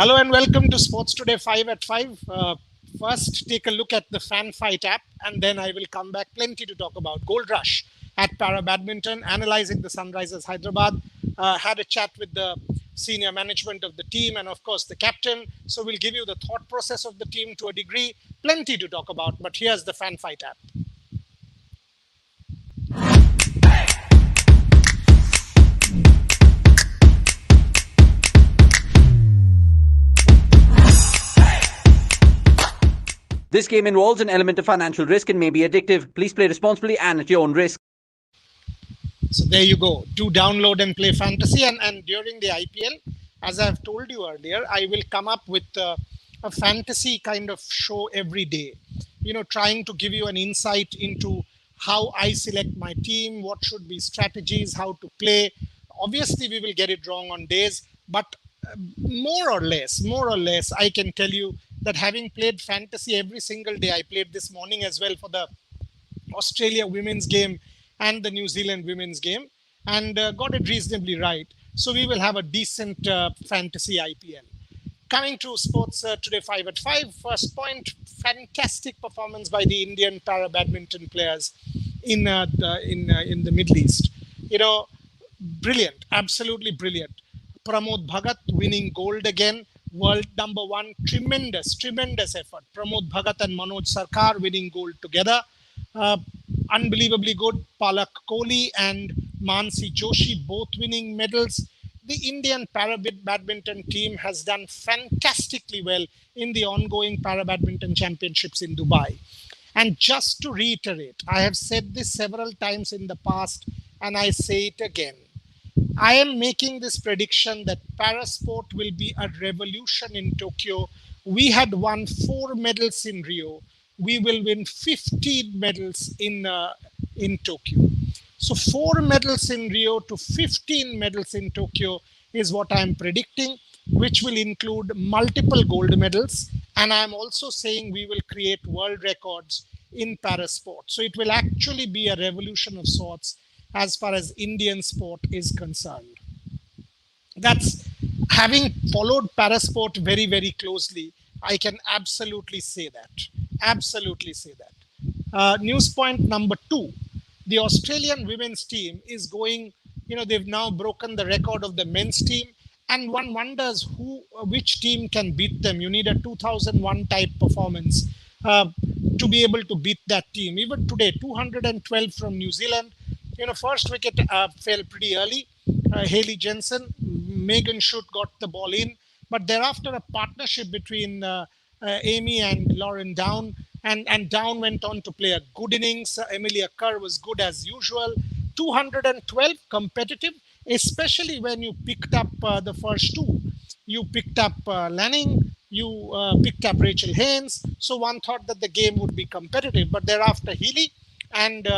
Hello and welcome to Sports Today 5 at 5. First, take a look at the Fan Fight app, and then I will come back plenty to talk about Gold Rush at Para Badminton, analyzing the Sunrises Hyderabad. Had a chat with the senior management of the team and, of course, the captain. So we'll give you the thought process of the team to a degree. Plenty to talk about, but here's the Fan Fight app. This game involves an element of financial risk and may be addictive. Please play responsibly and at your own risk. So there you go. Do download and play fantasy. And during the IPL, as I've told you earlier, I will come up with a fantasy kind of show every day. Trying to give you an insight into how I select my team, what should be strategies, how to play. Obviously, we will get it wrong on days, but more or less, I can tell you that having played fantasy every single day, I played this morning as well for the Australia women's game and the New Zealand women's game, and got it reasonably right. So we will have a decent fantasy IPL. Coming to Sports Today 5 at 5, first point, fantastic performance by the Indian para badminton players in the Middle East. Brilliant, absolutely brilliant. Pramod Bhagat winning gold again, world number one, tremendous effort. Pramod Bhagat and Manoj Sarkar winning gold together. Unbelievably good. Palak Kohli and Mansi Joshi both winning medals. The Indian para badminton team has done fantastically well in the ongoing para badminton championships in Dubai. And just to reiterate, I have said this several times in the past, and I say it again. I am making this prediction that parasport will be a revolution in Tokyo. We had won 4 medals in Rio. We will win 15 medals in Tokyo. So 4 medals in Rio to 15 medals in Tokyo is what I'm predicting, which will include multiple gold medals. And I'm also saying we will create world records in parasport. So it will actually be a revolution of sorts as far as Indian sport is concerned. That's having followed parasport very, very closely. I can absolutely say that. News point number 2. The Australian women's team is going, they've now broken the record of the men's team. And one wonders which team can beat them. You need a 2001 type performance to be able to beat that team. Even today, 212 from New Zealand. First wicket fell pretty early. Haley Jensen, Megan Schutt got the ball in. But thereafter, a partnership between Amy and Lauren Down. And Down went on to play a good innings. Emilia Kerr was good as usual. 212 competitive, especially when you picked up the first 2. You picked up Lanning. You picked up Rachel Haynes. So one thought that the game would be competitive. But thereafter, Healy and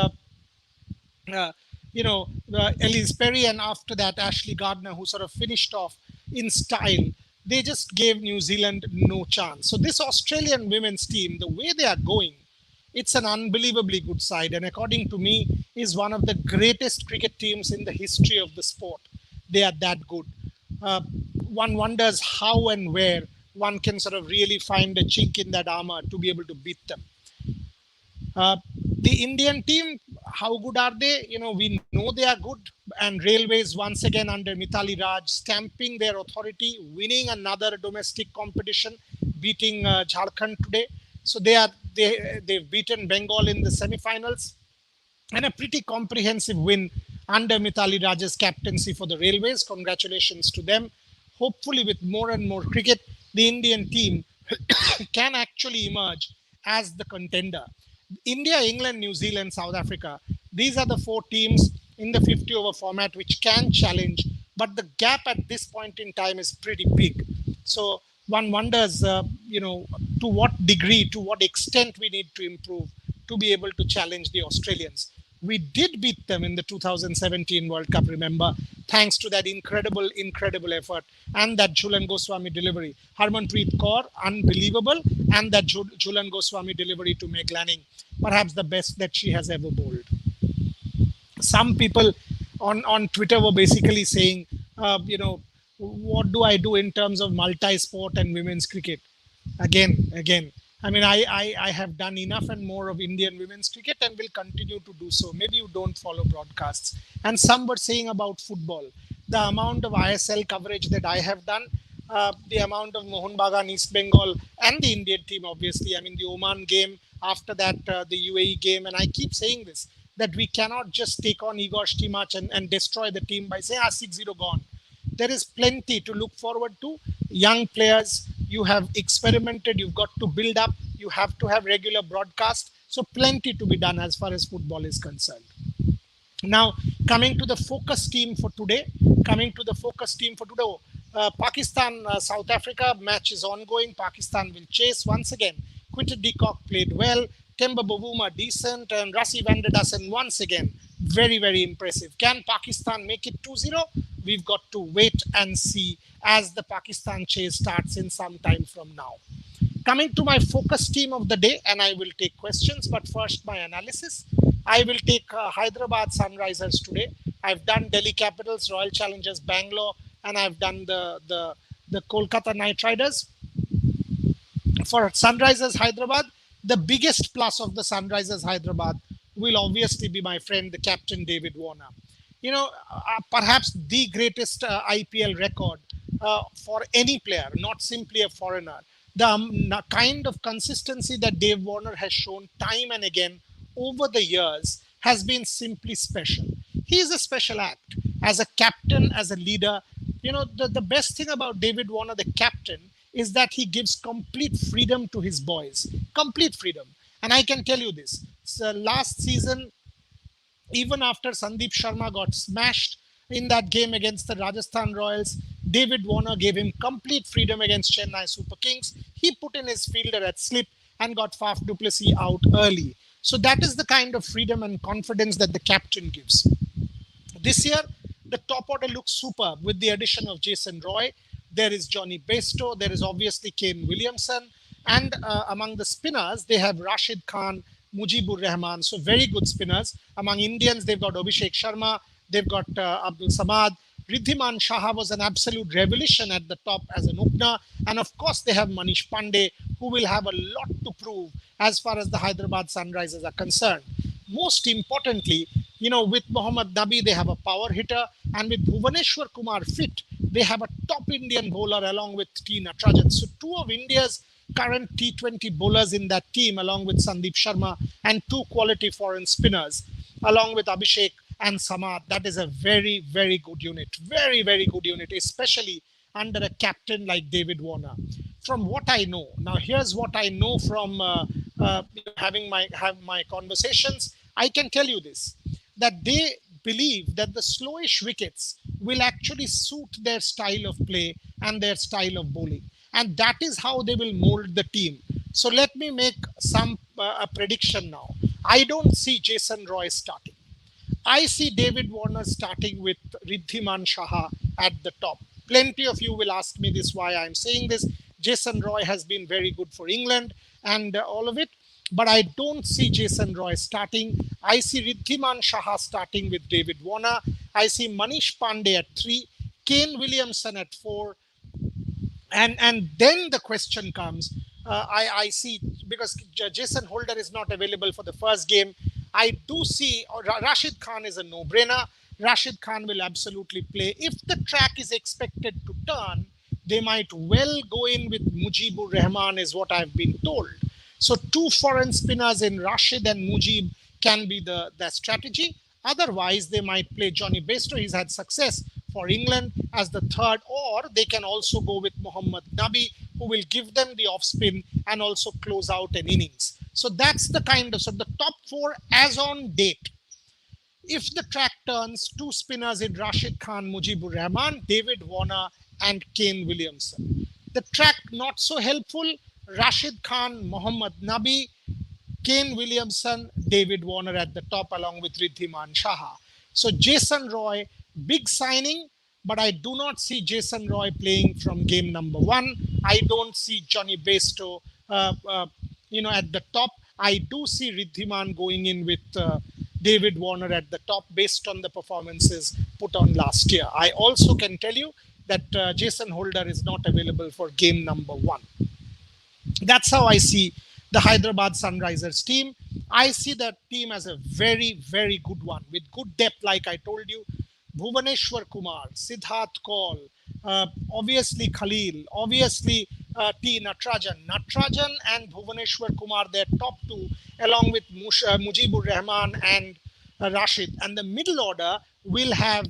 Elise Perry, and after that Ashley Gardner, who sort of finished off in style. They just gave New Zealand no chance. So this Australian women's team, the way they are going, it's an unbelievably good side, and according to me is one of the greatest cricket teams in the history of the sport. They are that good. One wonders how and where one can sort of really find a chink in that armor to be able to beat them. The Indian team, how good are they? We know they are good. And Railways, once again under Mithali Raj, stamping their authority, winning another domestic competition, beating Jharkhand today. So they've beaten Bengal in the semi-finals. And a pretty comprehensive win under Mithali Raj's captaincy for the Railways. Congratulations to them. Hopefully with more and more cricket, the Indian team can actually emerge as the contender. India, England, New Zealand, South Africa. These are the 4 teams in the 50 over format which can challenge, but the gap at this point in time is pretty big. So one wonders, to what degree, to what extent we need to improve to be able to challenge the Australians. We did beat them in the 2017 World Cup, remember, thanks to that incredible effort and that Jhulan Goswami delivery. Harmanpreet Kaur, unbelievable, and that Jhulan Goswami delivery to Meg Lanning, perhaps the best that she has ever bowled. Some people on Twitter were basically saying, what do I do in terms of multi-sport and women's cricket? Again. I mean, I have done enough and more of Indian women's cricket and will continue to do so. Maybe you don't follow broadcasts. And some were saying about football. The amount of ISL coverage that I have done, the amount of Mohun Bagan, East Bengal, and the Indian team, obviously. I mean, the Oman game, after that, the UAE game. And I keep saying this, that we cannot just take on Igor Stimac and destroy the team by saying, 6-0 gone. There is plenty to look forward to. Young players, you have experimented, you've got to build up, you have to have regular broadcast. So plenty to be done as far as football is concerned. Now, coming to the focus team for today, Pakistan, South Africa match is ongoing. Pakistan will chase once again. Quinton de Kock played well. Temba Bavuma decent, and Rassi van der Dassen once again very, very impressive. Can Pakistan make it 2-0? We've got to wait and see as the Pakistan chase starts in some time from now. Coming to my focus team of the day, and I will take questions, but first my analysis. I will take Hyderabad Sunrisers today. I've done Delhi Capitals, Royal Challengers Bangalore, and I've done the Kolkata Knight Riders. For Sunrisers Hyderabad, the biggest plus of the Sunrisers Hyderabad will obviously be my friend, the captain David Warner. You know, perhaps the greatest IPL record for any player, not simply a foreigner. The kind of consistency that Dave Warner has shown time and again over the years has been simply special. He is a special act as a captain, as a leader. You know, the best thing about David Warner, the captain, is that he gives complete freedom to his boys. Complete freedom. And I can tell you this. So last season, even after Sandeep Sharma got smashed in that game against the Rajasthan Royals, David Warner gave him complete freedom against Chennai Super Kings. He put in his fielder at slip and got Faf du Plessis out early. So that is the kind of freedom and confidence that the captain gives. This year, the top order looks superb with the addition of Jason Roy. There is Johnny Bairstow. There is obviously Kane Williamson. And among the spinners, they have Rashid Khan, Mujibur Rahman. So very good spinners. Among Indians, they've got Abhishek Sharma. They've got Abdul Samad. Riddhiman Shaha was an absolute revelation at the top as an opener. And of course, they have Manish Pandey, who will have a lot to prove as far as the Hyderabad Sunrisers are concerned. Most importantly, you know, with Mohammad Nabi, they have a power hitter. And with Bhuvaneshwar Kumar fit, they have a top Indian bowler along with T. Natarajan. So two of India's current T20 bowlers in that team, along with Sandeep Sharma, and two quality foreign spinners, along with Abhishek and Samad. That is a very, very good unit. Very, very good unit, especially under a captain like David Warner. From what I know, now here's what I know from having my conversations. I can tell you this, that they believe that the slowish wickets will actually suit their style of play and their style of bowling. And that is how they will mold the team. So let me make some a prediction now. I don't see Jason Roy starting. I see David Warner starting with Riddhiman Shaha at the top. Plenty of you will ask me this, why I'm saying this. Jason Roy has been very good for England and all of it. But I don't see Jason Roy starting. I see Riddhiman Shaha starting with David Warner. I see Manish Pandey at 3, Kane Williamson at 4. And then the question comes, I see, because Jason Holder is not available for the first game, I do see Rashid Khan is a no-brainer. Rashid Khan will absolutely play. If the track is expected to turn, they might well go in with Mujibur Rahman, is what I've been told. So two foreign spinners in Rashid and Mujib can be the strategy. Otherwise, they might play Johnny Bairstow. He's had success for England as the third, or they can also go with Mohammad Nabi, who will give them the off spin and also close out an innings. So that's the kind of, so the top 4 as on date. If the track turns, two spinners in Rashid Khan, Mujibur Rahman, David Warner, and Kane Williamson. The track not so helpful, Rashid Khan, Mohammad Nabi, Kane Williamson, David Warner at the top, along with Riddhiman Shaha. So Jason Roy, big signing, but I do not see Jason Roy playing from game number 1. I don't see Johnny Bairstow, at the top. I do see Riddhiman going in with David Warner at the top based on the performances put on last year. I also can tell you that Jason Holder is not available for game number 1. That's how I see the Hyderabad Sunrisers team. I see that team as a very, very good one with good depth, like I told you. Bhuvaneshwar Kumar, Siddharth Kaul, obviously Khalil, obviously T. Natrajan. Natrajan and Bhuvaneshwar Kumar, their top two, along with Mujibur Rahman and Rashid. And the middle order will have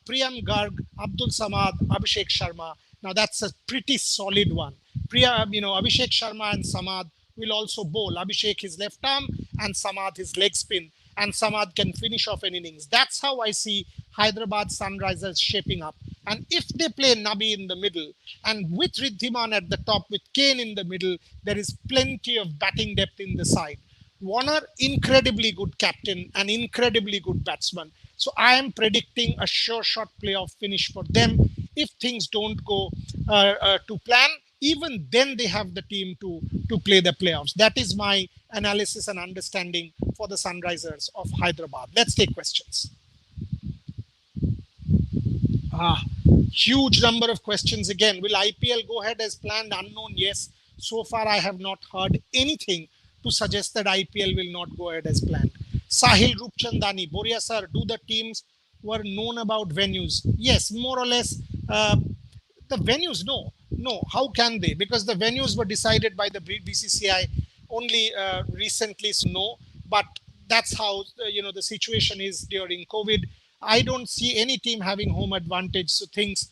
Priyam Garg, Abdul Samad, Abhishek Sharma. Now that's a pretty solid one. Abhishek Sharma and Samad will also bowl. Abhishek his left arm and Samad his leg spin. And Samad can finish off an innings. That's how I see Hyderabad Sunrisers shaping up. And if they play Nabi in the middle and with Riddhiman at the top, with Kane in the middle, there is plenty of batting depth in the side. Warner, incredibly good captain and incredibly good batsman. So I am predicting a sure shot playoff finish for them. If things don't go to plan, even then they have the team to play the playoffs. That is my analysis and understanding for the Sunrisers of Hyderabad. Let's take questions. Huge number of questions again. Will IPL go ahead as planned? Unknown, yes. So far, I have not heard anything to suggest that IPL will not go ahead as planned. Sahil Rupchandani, Boria sir, do the teams were known about venues? Yes, more or less. The venues, no. How can they? Because the venues were decided by the BCCI only recently. So no, but that's how the situation is during COVID. I don't see any team having home advantage. So things,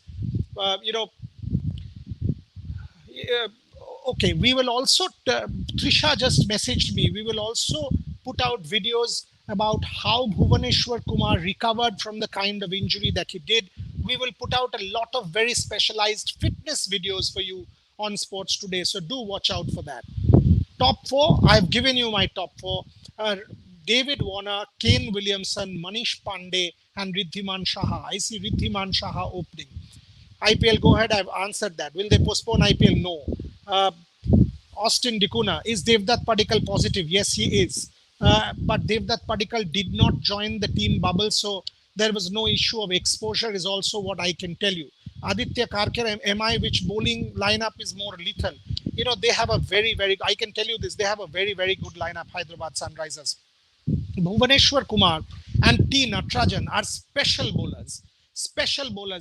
okay. We will also. Trisha just messaged me. We will also put out videos about how Bhuvaneshwar Kumar recovered from the kind of injury that he did. We will put out a lot of very specialized fitness videos for you on Sports Today. So do watch out for that. Top 4, I've given you my top 4. David Warner, Kane Williamson, Manish Pandey, and Riddhiman Saha. I see Riddhiman Saha opening. IPL, go ahead. I've answered that. Will they postpone IPL? No. Austin Dikuna, is Devdutt Padikkal positive? Yes, he is. But Devdutt Padikkal did not join the team bubble, so there was no issue of exposure is also what I can tell you. Aditya Karkar, MI, which bowling lineup is more lethal? They have a very, very, I can tell you this, they have a very, very good lineup, Hyderabad Sunrisers. Bhuvaneshwar Kumar and T. Natrajan are special bowlers,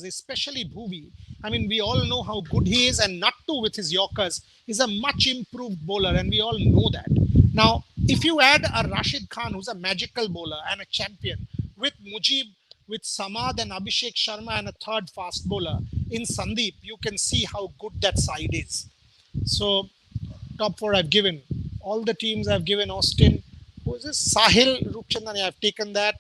especially Bhuvi. I mean, we all know how good he is, and Nattu with his Yorkers is a much improved bowler, and we all know that. Now, if you add a Rashid Khan, who's a magical bowler and a champion, with Mujib, with Samad and Abhishek Sharma and a third fast bowler in Sandeep, you can see how good that side is. So, top 4 I've given. All the teams I've given. Austin, who is this? Sahil Rupchandani, I've taken that.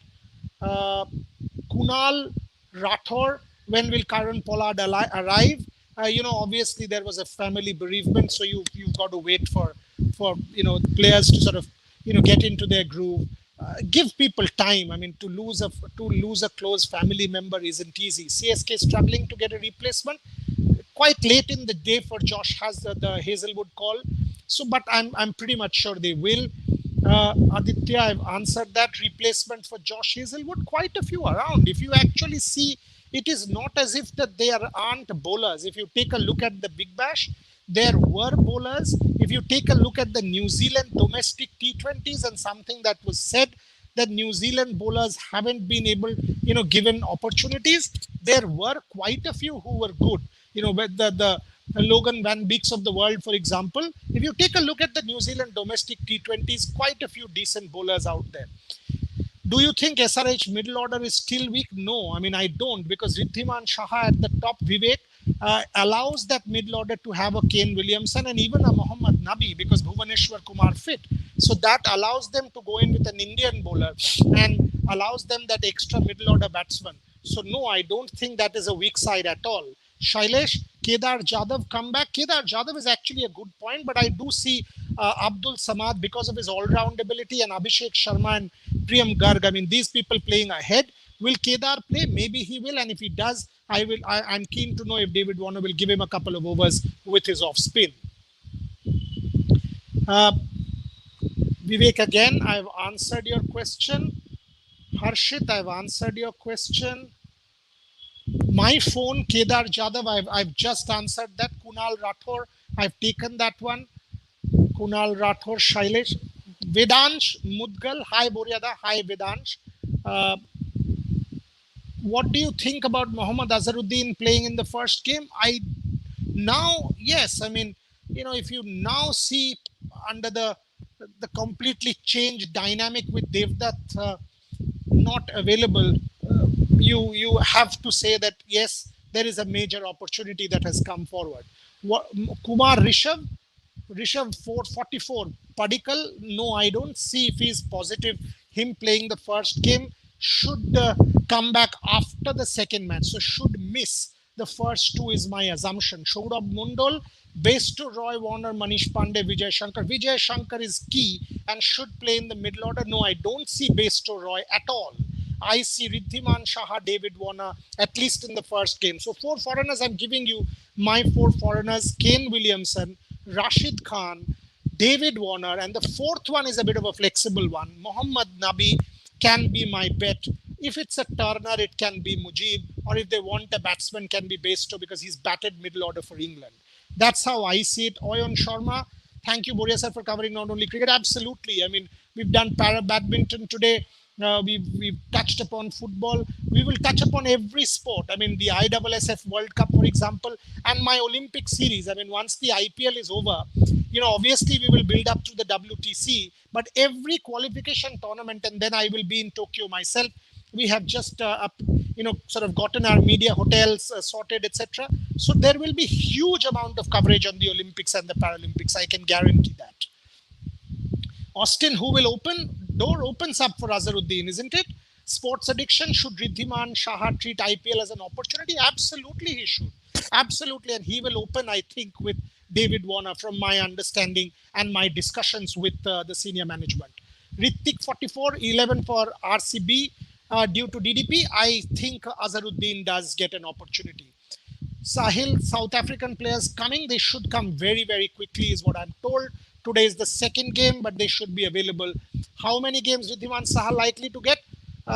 Kunal Rathor, when will Karan Pollard arrive? Obviously there was a family bereavement, so you've got to wait for players to sort of get into their groove. Give people time. I mean, to lose a close family member isn't easy. CSK struggling to get a replacement. Quite late in the day for Josh has the Hazelwood call. So, but I'm pretty much sure they will. Aditya, I've answered that. Replacement for Josh Hazelwood, quite a few around. If you actually see, it is not as if that there aren't bowlers. If you take a look at the Big Bash, there were bowlers. If you take a look at the New Zealand domestic T20s, and something that was said that New Zealand bowlers haven't been able, given opportunities, there were quite a few who were good. With the Logan Van Beeks of the world, for example. If you take a look at the New Zealand domestic T20s, quite a few decent bowlers out there. Do you think SRH middle order is still weak? No, I mean, I don't, because Riddhiman Saha at the top, Vivek, allows that middle order to have a Kane Williamson and even a Mohammad Nabi, because Bhuvaneshwar Kumar fit. So that allows them to go in with an Indian bowler and allows them that extra middle order batsman. So no, I don't think that is a weak side at all. Shailesh, Kedar Jadhav come back. Kedar Jadhav is actually a good point, but I do see Abdul Samad because of his all-round ability, and Abhishek Sharma and Priyam Garg. I mean, these people playing ahead. Will Kedar play? Maybe he will, and if he does, I'm keen to know if David Warner will give him a couple of overs with his off spin. Vivek, again, I've answered your question. Harshit, I've answered your question. My phone, Kedar Jadhav, I've just answered that. Kunal Rathor, I've taken that one. Kunal Rathor, Shailesh. Vedansh Mudgal, hi Boryada, hi Vedansh. Uh, what do you think about Mohammad Azharuddin playing in the first game? Yes, I mean, if you now see under the completely changed dynamic with Devdutt not available, you have to say that yes, there is a major opportunity that has come forward. What, Kumar Rishabh 444. Padikal, no, I don't see if he's positive. Him playing the first game should come back after the second match. So should miss the first two is my assumption. Shourabh Mundal, Bairstow, Roy Warner, Manish Pandey, Vijay Shankar. Vijay Shankar is key and should play in the middle order. No, I don't see Bairstow, Roy at all. I see Riddhiman Shaha, David Warner, at least in the first game. So four foreigners, I'm giving you my four foreigners: Kane Williamson, Rashid Khan, David Warner, and the fourth one is a bit of a flexible one. Mohammad Nabi can be my bet. If it's a Turner, it can be Mujib, or if they want a batsman, can be Bairstow because he's batted middle order for England. That's how I see it. Oyon Sharma, thank you, Boria sir, for covering not only cricket. Absolutely. I mean, we've done para badminton today. We've touched upon football. We will touch upon every sport. I mean, the ISSF World Cup, for example, and my Olympic series. I mean, once the IPL is over, obviously we will build up to the WTC, but every qualification tournament, and then I will be in Tokyo myself. We have just, sort of gotten our media hotels sorted, etc. So there will be huge amount of coverage on the Olympics and the Paralympics. I can guarantee that. Austin, who will open? Door opens up for Azharuddin, isn't it? Sports addiction. Should Riddhiman Shaha treat IPL as an opportunity? Absolutely, he should. Absolutely. And he will open, I think, with David Warner, from my understanding and my discussions with the senior management. Ritik 44, 11 for RCB due to DDP. I think Azharuddin does get an opportunity. Sahil, South African players coming. They should come very, very quickly, is what I'm told. Today is the second game, but they should be available. How many games Riddhiman Saha likely to get?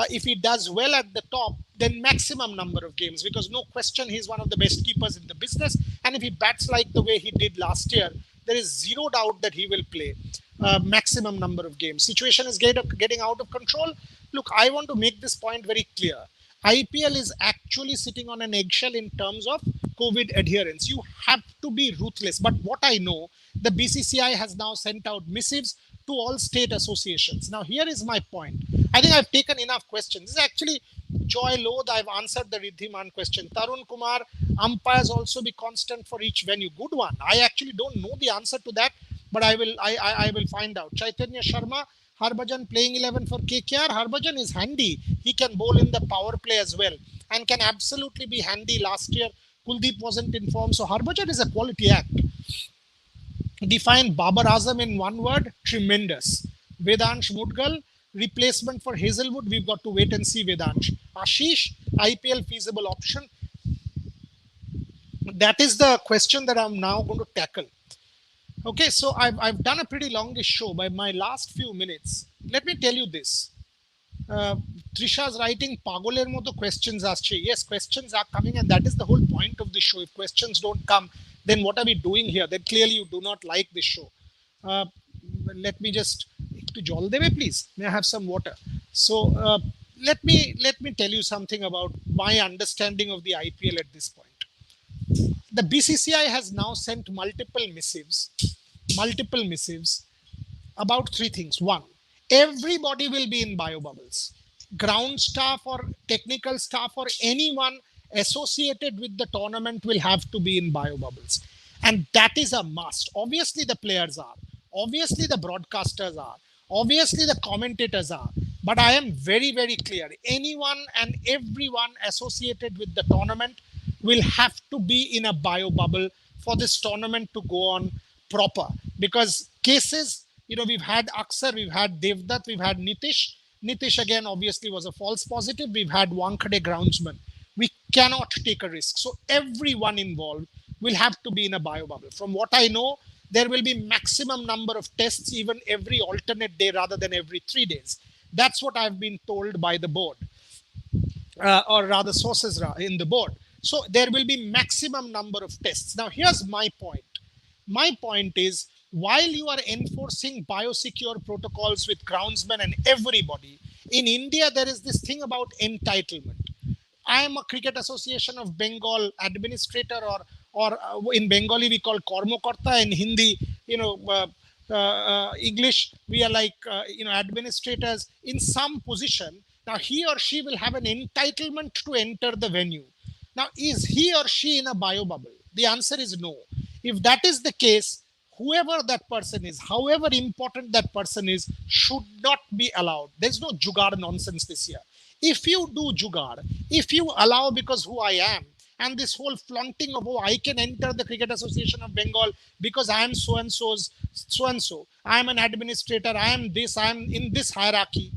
If he does well at the top, then maximum number of games, because no question he's one of the best keepers in the business. And if he bats like the way he did last year, there is zero doubt that he will play maximum number of games. Situation is getting out of control. Look, I want to make this point very clear. IPL is actually sitting on an eggshell in terms of COVID adherence. You have to be ruthless. But what I know, the BCCI has now sent out missives to all state associations. Now, here is my point. I think I've taken enough questions. This is actually Joy Lodh. I've answered the Riddhiman question. Tarun Kumar, umpires also be constant for each venue. Good one. I actually don't know the answer to that, but I will find out. Chaitanya Sharma, Harbhajan playing 11 for KKR. Harbhajan is handy. He can bowl in the power play as well and can absolutely be handy. Last year, Kuldeep wasn't in form. So Harbhajan is a quality act. Define Babar Azam in one word: tremendous. Vedansh Mudgal, replacement for Hazelwood. We've got to wait and see. Vedansh. Ashish, IPL feasible option. That is the question that I'm now going to tackle. Okay, so I've done a pretty longish show. By my last few minutes, let me tell you this. Trisha's writing pagoler moto questions asche. Yes, questions are coming, and that is the whole point of the show. If questions don't come, then what are we doing here? Then clearly you do not like this show. Let me just to jol debe, please. May I have some water? So let me tell you something about my understanding of the IPL at this point. The BCCI has now sent multiple missives about three things. One, everybody will be in bio bubbles. Ground staff or technical staff or anyone associated with the tournament will have to be in bio bubbles. And that is a must. Obviously, the players are. Obviously, the broadcasters are. Obviously, the commentators are. But I am very, very clear. Anyone and everyone associated with the tournament will have to be in a bio bubble for this tournament to go on proper. Because cases, we've had Aksar, we've had Devdutt, we've had Nitish. Nitish again obviously was a false positive. We've had Wankhede groundsman. We cannot take a risk. So everyone involved will have to be in a bio bubble. From what I know, there will be maximum number of tests even every alternate day rather than every 3 days. That's what I've been told by the board, or rather sources in the board. So there will be maximum number of tests. Now, here's my point. My point is, while you are enforcing biosecure protocols with groundsmen and everybody, in India, there is this thing about entitlement. I am a Cricket Association of Bengal administrator, or in Bengali we call Kormokarta. In Hindi, English we are like administrators in some position. Now he or she will have an entitlement to enter the venue. Now, is he or she in a bio bubble? The answer is no. If that is the case, whoever that person is, however important that person is, should not be allowed. There's no jugaad nonsense this year. If you do jugaad, if you allow because who I am, and this whole flaunting of, oh, I can enter the Cricket Association of Bengal because I am so and so's so and so, I am an administrator, I am this, I am in this hierarchy,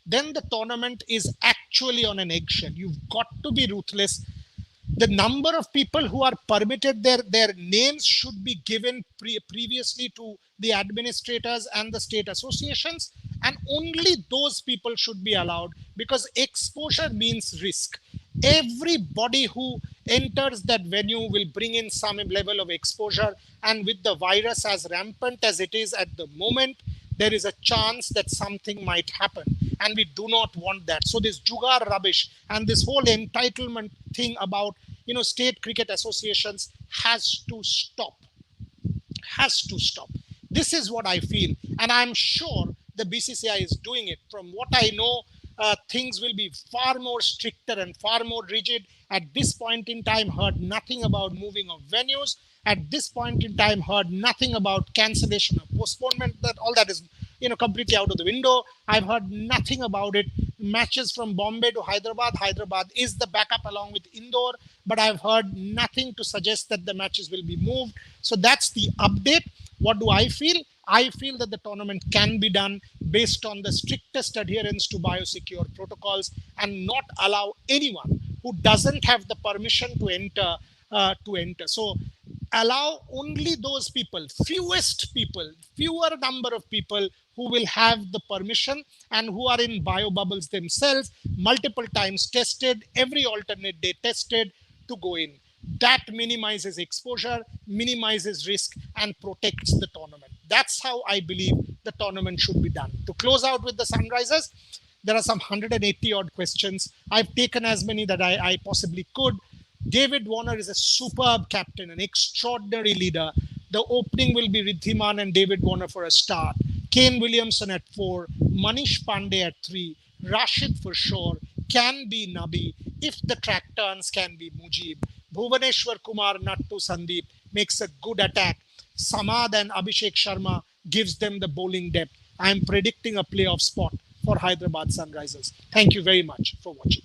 then the tournament is actually on an eggshell. You've got to be ruthless. The number of people who are permitted, their names should be given previously to the administrators and the state associations, and only those people should be allowed, because exposure means risk. Everybody who enters that venue will bring in some level of exposure, and with the virus as rampant as it is at the moment, there is a chance that something might happen, and we do not want that. So this jugaad rubbish and this whole entitlement thing about state cricket associations has to stop. This is what I feel, and I'm sure the BCCI is doing it. From what I know, things will be far more stricter and far more rigid. At this point in time, heard nothing about moving of venues. At this point in time, heard nothing about cancellation or postponement. That all that is completely out of the window. I've heard nothing about it. Matches from Bombay to Hyderabad. Hyderabad is the backup along with Indore, but I've heard nothing to suggest that the matches will be moved. So that's the update. What do I feel? I feel that the tournament can be done based on the strictest adherence to biosecure protocols, and not allow anyone who doesn't have the permission to enter to enter. So allow only those people, fewer number of people who will have the permission and who are in bio bubbles themselves, multiple times tested, every alternate day tested, to go in. That minimizes exposure, minimizes risk, and protects the tournament. That's how I believe the tournament should be done. To close out with the Sunrisers, there are some 180 odd questions. I've taken as many that I possibly could. David Warner is a superb captain, an extraordinary leader. The opening will be Riddhiman and David Warner for a start. Kane Williamson at 4, Manish Pandey at 3, Rashid for sure, can be Nabi. If the track turns, can be Mujib. Bhuvaneshwar Kumar, Nattu Sandeep makes a good attack. Samad and Abhishek Sharma gives them the bowling depth. I am predicting a playoff spot for Hyderabad Sunrisers. Thank you very much for watching.